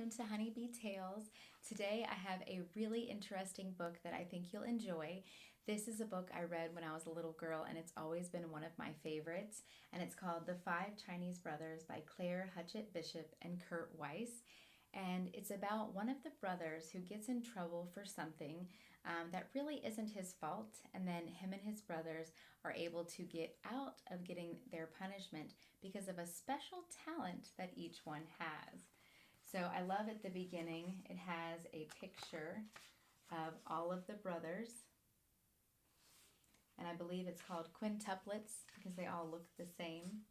welcome to Honeybee Tales. Today I have a really interesting book that I think you'll enjoy. This is a book I read when I was a little girl and it's always been one of my favorites. And it's called The Five Chinese Brothers by Claire Huchet Bishop and Kurt Weiss. And it's about one of the brothers who gets in trouble for something that really isn't his fault. And then him and his brothers are able to get out of getting their punishment because of a special talent that each one has. So I love at the beginning, it has a picture of all of the brothers. And I believe it's called quintuplets because they all look the same.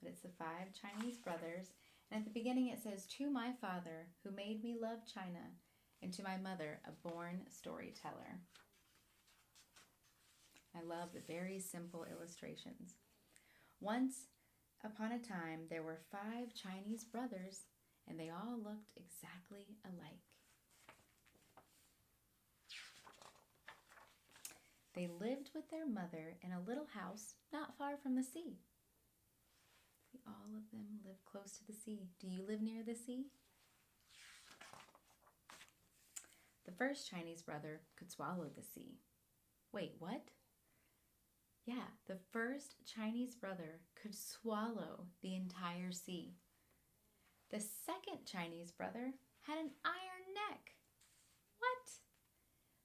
But it's the five Chinese brothers. And at the beginning it says, "To my father who made me love China, and to my mother, a born storyteller." I love the very simple illustrations. Once upon a time, there were five Chinese brothers, and they all looked exactly alike. They lived with their mother in a little house not far from the sea. See, all of them live close to the sea. Do you live near the sea? The first Chinese brother could swallow the sea. Wait, what? Yeah, the first Chinese brother could swallow the entire sea. The second Chinese brother had an iron neck. What?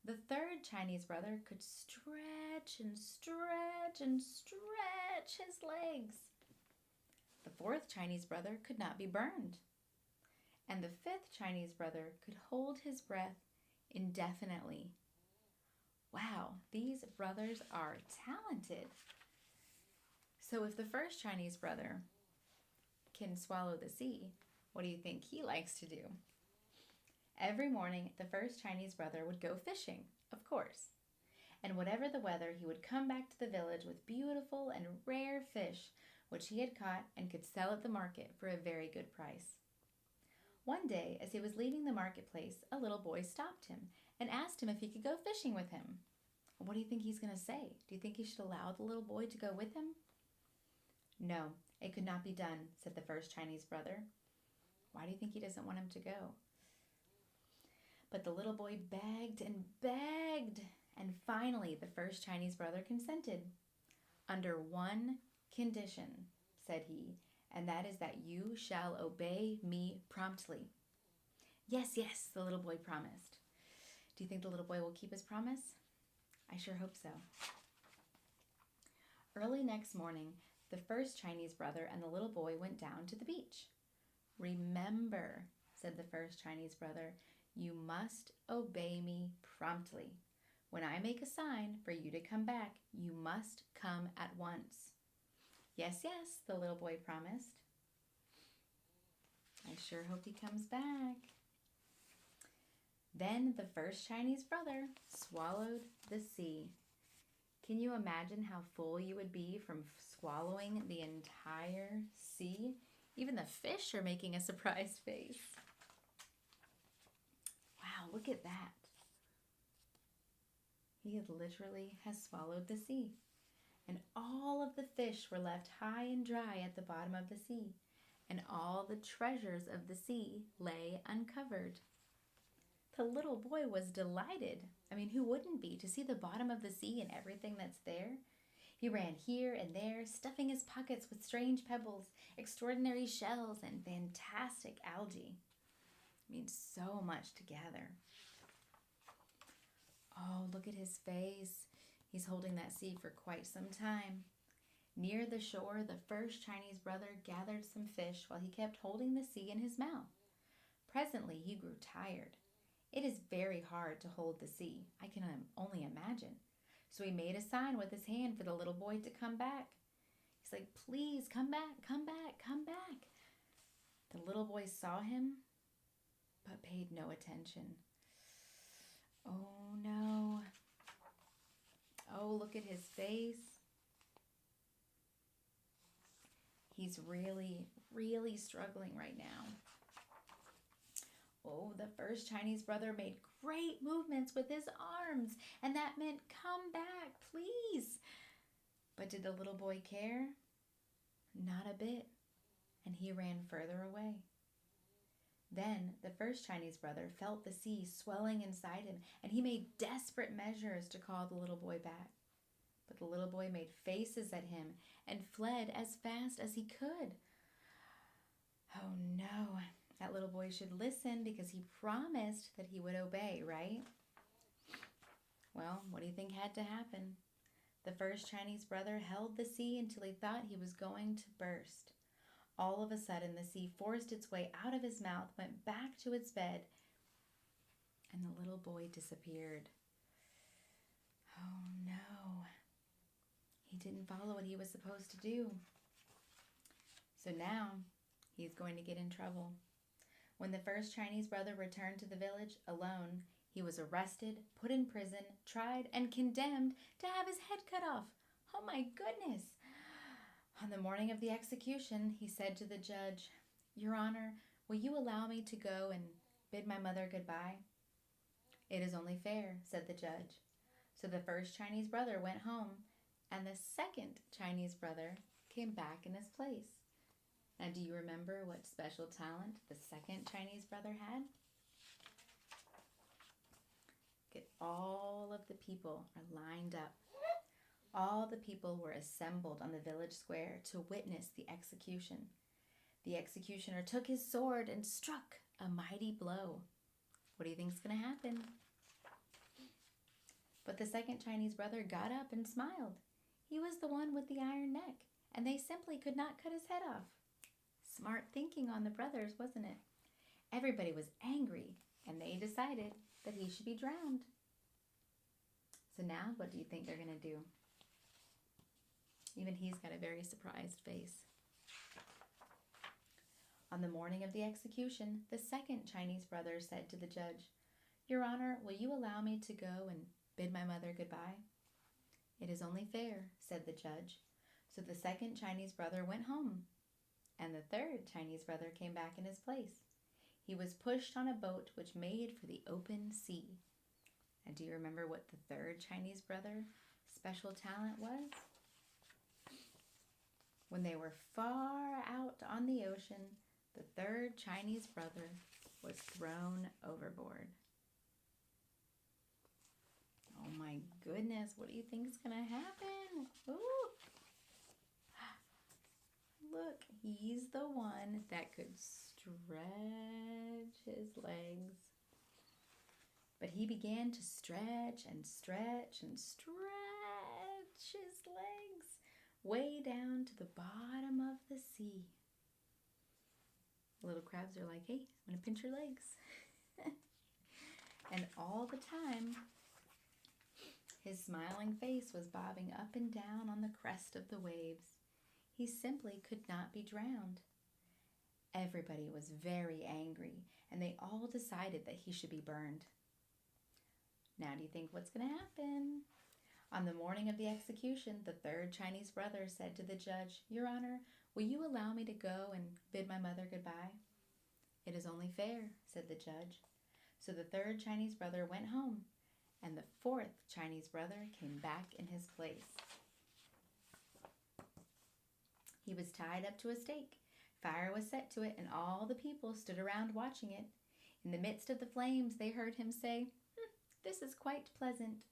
The third Chinese brother could stretch and stretch and stretch his legs. The fourth Chinese brother could not be burned. And the fifth Chinese brother could hold his breath indefinitely. Wow, these brothers are talented. So if the first Chinese brother can swallow the sea, what do you think he likes to do? Every morning, the first Chinese brother would go fishing, of course. And whatever the weather, he would come back to the village with beautiful and rare fish, which he had caught and could sell at the market for a very good price. One day, as he was leaving the marketplace, a little boy stopped him and asked him if he could go fishing with him. What do you think he's going to say? Do you think he should allow the little boy to go with him? No, it could not be done, said the first Chinese brother. Why do you think he doesn't want him to go? But the little boy begged and begged, and finally the first Chinese brother consented. Under one condition, said he, and that is that you shall obey me promptly. Yes, yes, the little boy promised. Do you think the little boy will keep his promise? I sure hope so. Early next morning, the first Chinese brother and the little boy went down to the beach. Remember, said the first Chinese brother, you must obey me promptly. When I make a sign for you to come back, you must come at once. Yes, yes, the little boy promised. I sure hope he comes back. Then the first Chinese brother swallowed the sea. Can you imagine how full you would be from swallowing the entire sea? Even the fish are making a surprised face. Wow, look at that. He literally has swallowed the sea. And all of the fish were left high and dry at the bottom of the sea. And all the treasures of the sea lay uncovered. The little boy was delighted. I mean, who wouldn't be, to see the bottom of the sea and everything that's there? He ran here and there, stuffing his pockets with strange pebbles, extraordinary shells, and fantastic algae. I mean, so much together. Oh, look at his face. He's holding that sea for quite some time. Near the shore, the first Chinese brother gathered some fish while he kept holding the sea in his mouth. Presently, he grew tired. It is very hard to hold the sea, I can only imagine. So he made a sign with his hand for the little boy to come back. He's like, please, come back, come back, come back. The little boy saw him, but paid no attention. Oh no. Oh, look at his face. He's really, really struggling right now. Oh, the first Chinese brother made great movements with his arms, and that meant, come back, please. But did the little boy care? Not a bit, and he ran further away. Then the first Chinese brother felt the sea swelling inside him, and he made desperate measures to call the little boy back. But the little boy made faces at him and fled as fast as he could. Oh no, that little boy should listen because he promised that he would obey, right? Well, what do you think had to happen? The first Chinese brother held the sea until he thought he was going to burst. All of a sudden, the sea forced its way out of his mouth, went back to its bed, and the little boy disappeared. Oh no, he didn't follow what he was supposed to do. So now he's going to get in trouble. When the first Chinese brother returned to the village alone, he was arrested, put in prison, tried, and condemned to have his head cut off. Oh my goodness! On the morning of the execution, he said to the judge, "Your Honor, will you allow me to go and bid my mother goodbye?" "It is only fair," said the judge. So the first Chinese brother went home, and the second Chinese brother came back in his place. Now, do you remember what special talent the second Chinese brother had? All of the people are lined up. All the people were assembled on the village square to witness the execution. The executioner took his sword and struck a mighty blow. What do you think is going to happen? But the second Chinese brother got up and smiled. He was the one with the iron neck, and they simply could not cut his head off. Smart thinking on the brothers, wasn't it? Everybody was angry, and they decided that he should be drowned. So now, what do you think they're going to do? Even he's got a very surprised face. On the morning of the execution, the second Chinese brother said to the judge, "Your Honor, will you allow me to go and bid my mother goodbye?" "It is only fair," said the judge. So the second Chinese brother went home, and the third Chinese brother came back in his place. He was pushed on a boat which made for the open sea. And do you remember what the third Chinese brother's special talent was? When they were far out on the ocean, the third Chinese brother was thrown overboard. Oh my goodness, what do you think is going to happen? Ooh. Look, he's the one that could stretch his legs. But he began to stretch and stretch and stretch his legs way down to the bottom of the sea. The little crabs are like, "Hey, I'm going to pinch your legs." And all the time, his smiling face was bobbing up and down on the crest of the waves. He simply could not be drowned. Everybody was very angry, and they all decided that he should be burned. Now, do you think what's going to happen? On the morning of the execution, the third Chinese brother said to the judge, "Your Honor, will you allow me to go and bid my mother goodbye?" "It is only fair," said the judge. So the third Chinese brother went home, and the fourth Chinese brother came back in his place. He was tied up to a stake. Fire was set to it, and all the people stood around watching it. In the midst of the flames, they heard him say, "This is quite pleasant."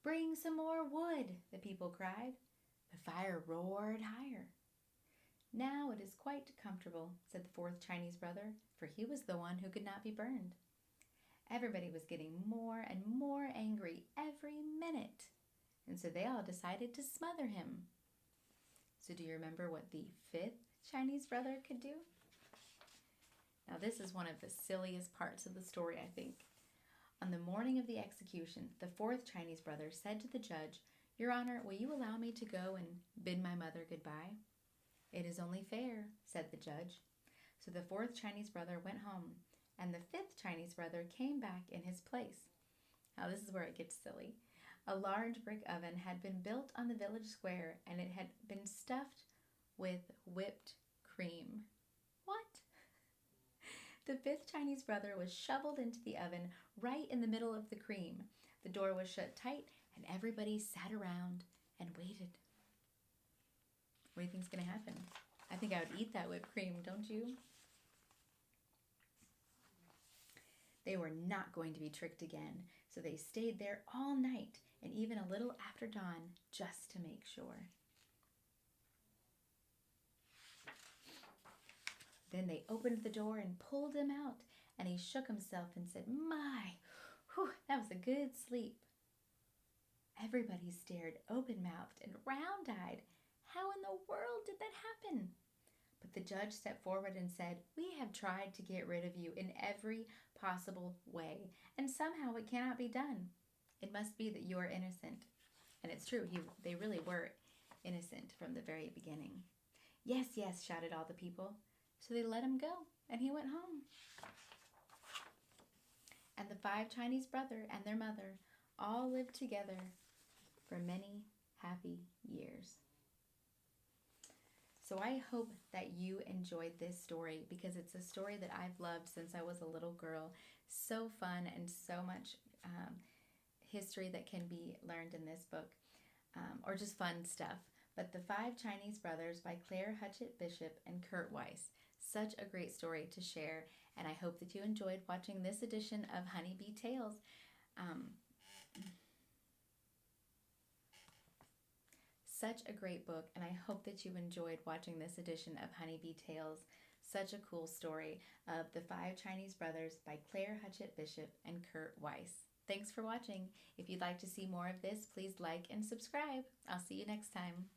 "Bring some more wood," the people cried. The fire roared higher. "Now it is quite comfortable," said the fourth Chinese brother, for he was the one who could not be burned. Everybody was getting more and more angry every minute, and so they all decided to smother him. So do you remember what the fifth Chinese brother could do? Now this is one of the silliest parts of the story, I think. On the morning of the execution, the fourth Chinese brother said to the judge, "Your Honor, will you allow me to go and bid my mother goodbye?" "It is only fair," said the judge. So the fourth Chinese brother went home, and the fifth Chinese brother came back in his place. Now this is where it gets silly. A large brick oven had been built on the village square, and it had been stuffed with whipped cream. What? The fifth Chinese brother was shoveled into the oven right in the middle of the cream. The door was shut tight, and everybody sat around and waited. What do you think is going to happen? I think I would eat that whipped cream, don't you? They were not going to be tricked again, so they stayed there all night and even a little after dawn just to make sure. Then they opened the door and pulled him out, and he shook himself and said, "My, whew, that was a good sleep." Everybody stared open-mouthed and round-eyed. How in the world did that happen? But the judge stepped forward and said, "We have tried to get rid of you in every possible way, and somehow it cannot be done. It must be that you are innocent." And it's true, they really were innocent from the very beginning. "Yes, yes," shouted all the people. So they let him go, and he went home. And the 5 Chinese brothers and their mother all lived together for many happy years. So I hope that you enjoyed this story, because it's a story that I've loved since I was a little girl. So fun, and so much history that can be learned in this book, or just fun stuff. But The 5 Chinese Brothers by Claire Huchet Bishop and Kurt Weiss. Such a great story to share, and I hope that you enjoyed watching this edition of Honeybee Tales. Such a great book, and I hope that you enjoyed watching this edition of Honeybee Tales. Such a cool story of The 5 Chinese Brothers by Claire Huchet Bishop and Kurt Weiss. Thanks for watching. If you'd like to see more of this, please like and subscribe. I'll see you next time.